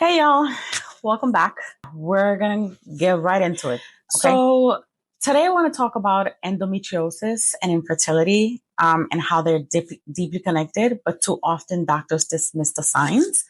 Hey y'all, welcome back. We're gonna get right into it. Okay? So today I want to talk about endometriosis and infertility and how they're deeply connected, but too often doctors dismiss the signs.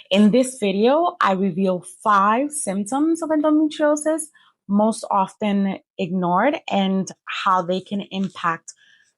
In this video, I reveal 5 symptoms of endometriosis, most often ignored, and how they can impact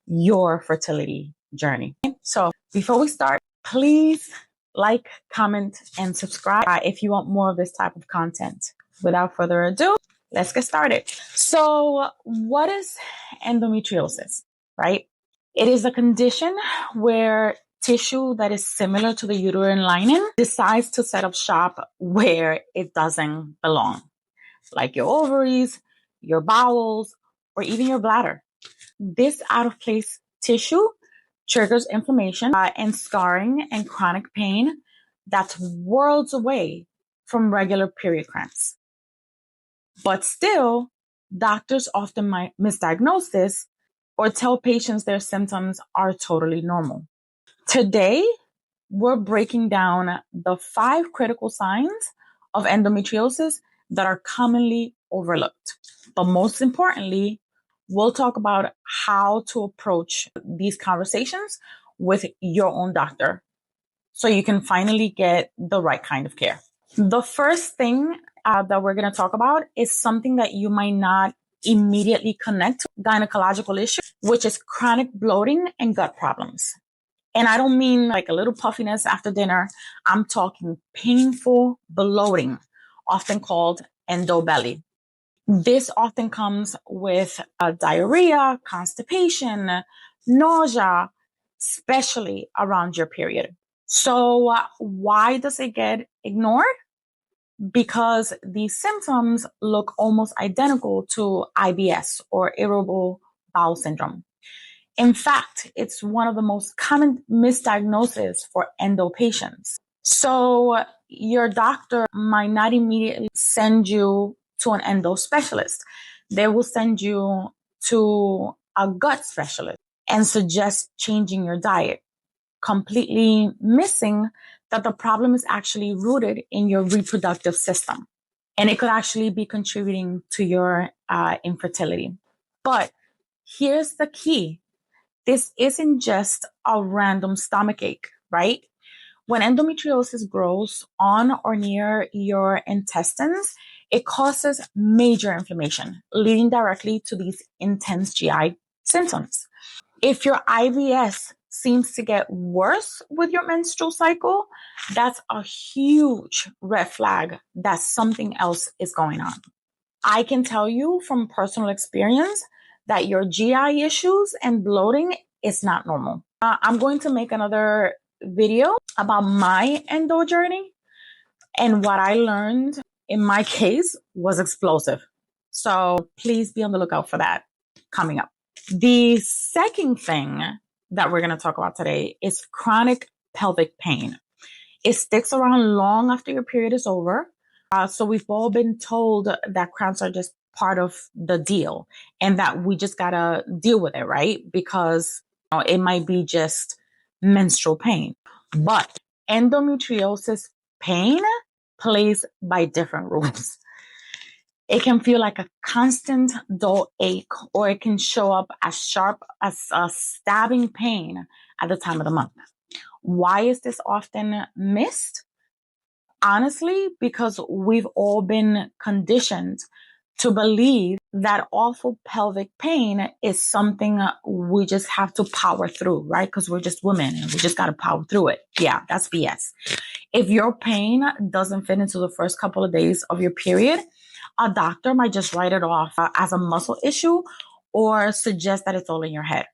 your fertility journey. So before we start, please like, comment, and subscribe if you want more of this type of content. Without further ado, let's get started. So what is endometriosis, right? It is a condition where tissue that is similar to the uterine lining decides to set up shop where it doesn't belong, like your ovaries, your bowels, or even your bladder. This out of place tissue triggers inflammation and scarring and chronic pain that's worlds away from regular period cramps. But still, doctors often might misdiagnose this or tell patients their symptoms are totally normal. Today, we're breaking down the 5 critical signs of endometriosis that are commonly overlooked. But most importantly, we'll talk about how to approach these conversations with your own doctor so you can finally get the right kind of care. The first thing that we're going to talk about is something that you might not immediately connect to gynecological issue, which is chronic bloating and gut problems. And I don't mean like a little puffiness after dinner. I'm talking painful bloating, often called endo belly. This often comes with diarrhea, constipation, nausea, especially around your period. So why does it get ignored? Because these symptoms look almost identical to IBS or irritable bowel syndrome. In fact, it's one of the most common misdiagnoses for endo patients. So your doctor might not immediately send you to an endo specialist. They will send you to a gut specialist and suggest changing your diet, completely missing that the problem is actually rooted in your reproductive system. And it could actually be contributing to your infertility. But here's the key. This isn't just a random stomachache, right? When endometriosis grows on or near your intestines, it causes major inflammation, leading directly to these intense GI symptoms. If your IBS seems to get worse with your menstrual cycle, that's a huge red flag that something else is going on. I can tell you from personal experience that your GI issues and bloating is not normal. I'm going to make another video about my endo journey, and what I learned in my case was explosive. So please be on the lookout for that coming up. The second thing that we're going to talk about today is chronic pelvic pain. It sticks around long after your period is over. So we've all been told that cramps are just part of the deal and that we just got to deal with it, right? Because it might be just menstrual pain. But endometriosis pain plays by different rules. It can feel like a constant dull ache, or it can show up as sharp as a stabbing pain at the time of the month. Why is this often missed? Honestly, because we've all been conditioned to believe that awful pelvic pain is something we just have to power through, right? Because we're just women and we just got to power through it. Yeah, that's BS. If your pain doesn't fit into the first couple of days of your period, a doctor might just write it off as a muscle issue or suggest that it's all in your head.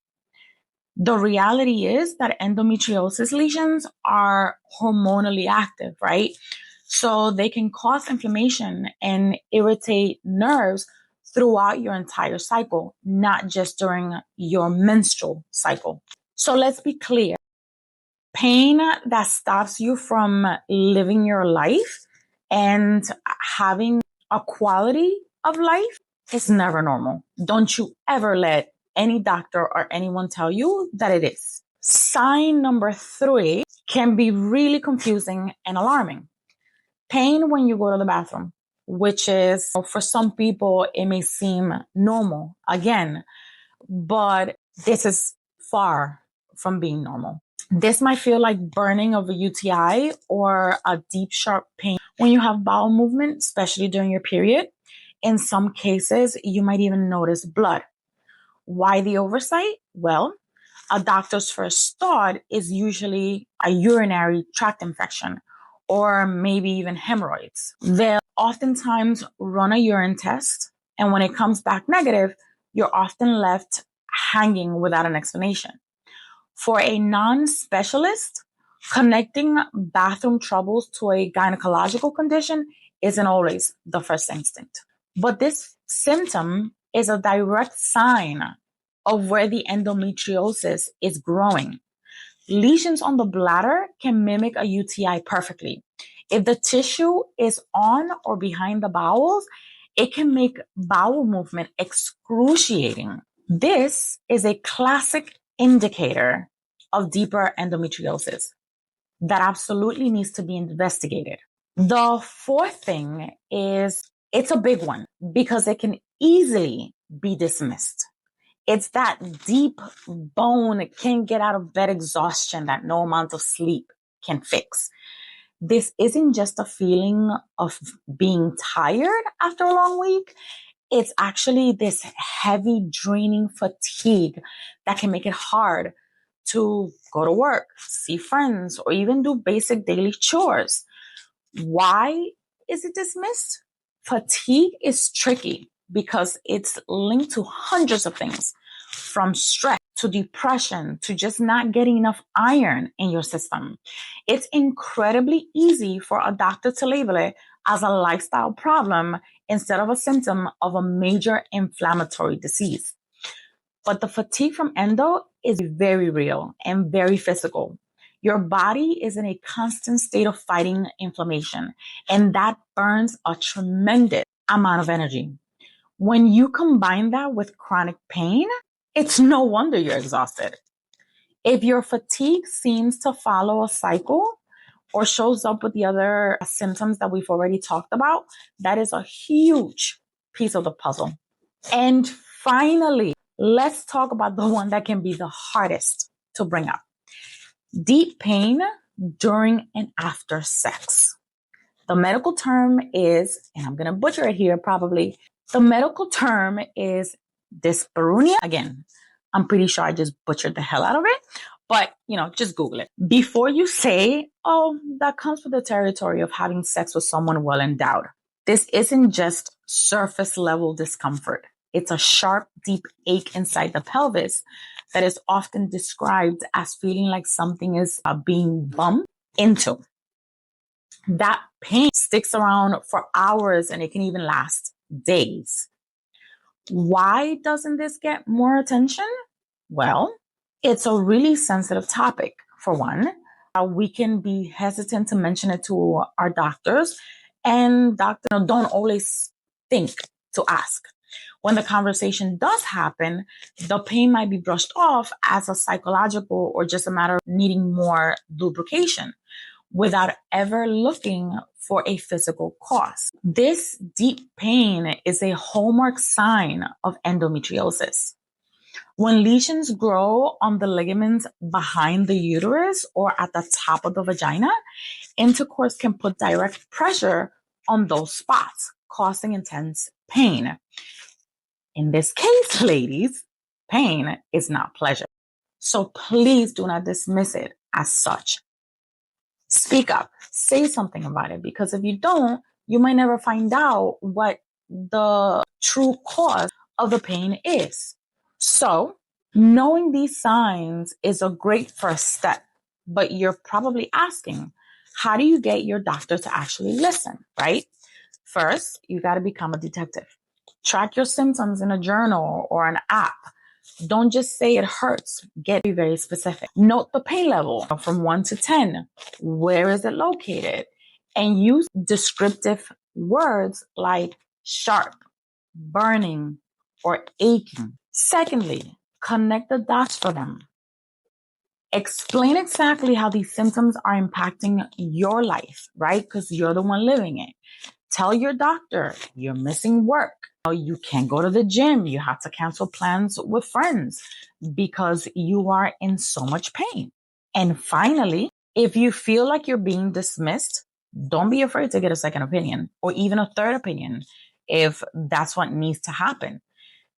The reality is that endometriosis lesions are hormonally active, right? So they can cause inflammation and irritate nerves throughout your entire cycle, not just during your menstrual cycle. So let's be clear. Pain that stops you from living your life and having a quality of life is never normal. Don't you ever let any doctor or anyone tell you that it is. Sign number 3 can be really confusing and alarming. Pain when you go to the bathroom, which is, for some people, it may seem normal again, but this is far from being normal. This might feel like burning of a UTI or a deep, sharp pain when you have bowel movement, especially during your period. In some cases, you might even notice blood. Why the oversight? Well, a doctor's first thought is usually a urinary tract infection or maybe even hemorrhoids. They'll oftentimes run a urine test, and when it comes back negative, you're often left hanging without an explanation. For a non-specialist, connecting bathroom troubles to a gynecological condition isn't always the first instinct. But this symptom is a direct sign of where the endometriosis is growing. Lesions on the bladder can mimic a UTI perfectly. If the tissue is on or behind the bowels, it can make bowel movement excruciating. This is a classic indicator of deeper endometriosis that absolutely needs to be investigated. The fourth thing is, it's a big one because it can easily be dismissed. It's that deep bone can't get out of bed exhaustion that no amount of sleep can fix. This isn't just a feeling of being tired after a long week. It's actually this heavy, draining fatigue that can make it hard to go to work, see friends, or even do basic daily chores. Why is it dismissed? Fatigue is tricky because it's linked to hundreds of things, from stress to depression to just not getting enough iron in your system. It's incredibly easy for a doctor to label it as a lifestyle problem instead of a symptom of a major inflammatory disease. But the fatigue from endo is very real and very physical. Your body is in a constant state of fighting inflammation, and that burns a tremendous amount of energy. When you combine that with chronic pain, it's no wonder you're exhausted. If your fatigue seems to follow a cycle or shows up with the other symptoms that we've already talked about, that is a huge piece of the puzzle. And finally, let's talk about the one that can be the hardest to bring up. Deep pain during and after sex. The medical term is, and I'm going to butcher it here probably, the medical term is dyspareunia. Again, I'm pretty sure I just butchered the hell out of it, but just Google it. Before you say, oh, that comes with the territory of having sex with someone well endowed. This isn't just surface level discomfort. It's a sharp, deep ache inside the pelvis that is often described as feeling like something is being bumped into. That pain sticks around for hours and it can even last days. Why doesn't this get more attention? Well, it's a really sensitive topic, for one. We can be hesitant to mention it to our doctors, and doctors don't always think to ask. When the conversation does happen, the pain might be brushed off as a psychological or just a matter of needing more lubrication without ever looking for a physical cause. This deep pain is a hallmark sign of endometriosis. When lesions grow on the ligaments behind the uterus or at the top of the vagina, intercourse can put direct pressure on those spots, causing intense pain. In this case, ladies, pain is not pleasure. So please do not dismiss it as such. Speak up, say something about it, because if you don't, you might never find out what the true cause of the pain is. So knowing these signs is a great first step, but you're probably asking, how do you get your doctor to actually listen, right? First, you got to become a detective. Track your symptoms in a journal or an app. Don't just say it hurts. Get very specific. Note the pain level from 1 to 10. Where is it located? And use descriptive words like sharp, burning, or aching. Secondly, connect the dots for them. Explain exactly how these symptoms are impacting your life, right? Because you're the one living it. Tell your doctor you're missing work. You can't go to the gym. You have to cancel plans with friends because you are in so much pain. And finally, if you feel like you're being dismissed, don't be afraid to get a second opinion or even a third opinion if that's what needs to happen.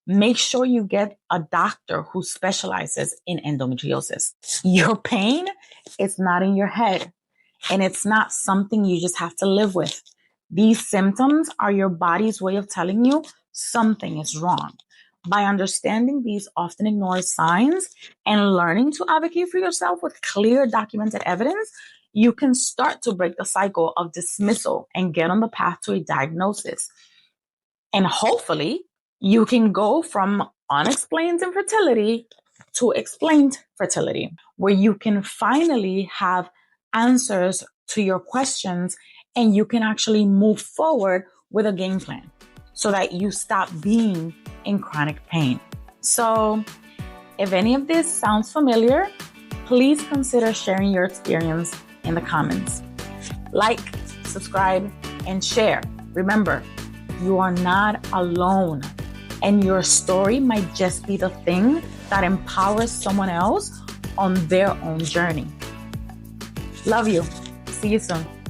Make sure you get a doctor who specializes in endometriosis. Your pain is not in your head, and it's not something you just have to live with. These symptoms are your body's way of telling you something is wrong. By understanding these often ignored signs and learning to advocate for yourself with clear documented evidence, you can start to break the cycle of dismissal and get on the path to a diagnosis. And hopefully, you can go from unexplained infertility to explained fertility, where you can finally have answers to your questions and you can actually move forward with a game plan so that you stop being in chronic pain. So, if any of this sounds familiar, please consider sharing your experience in the comments. Like, subscribe, and share. Remember, you are not alone, and your story might just be the thing that empowers someone else on their own journey. Love you. See you soon.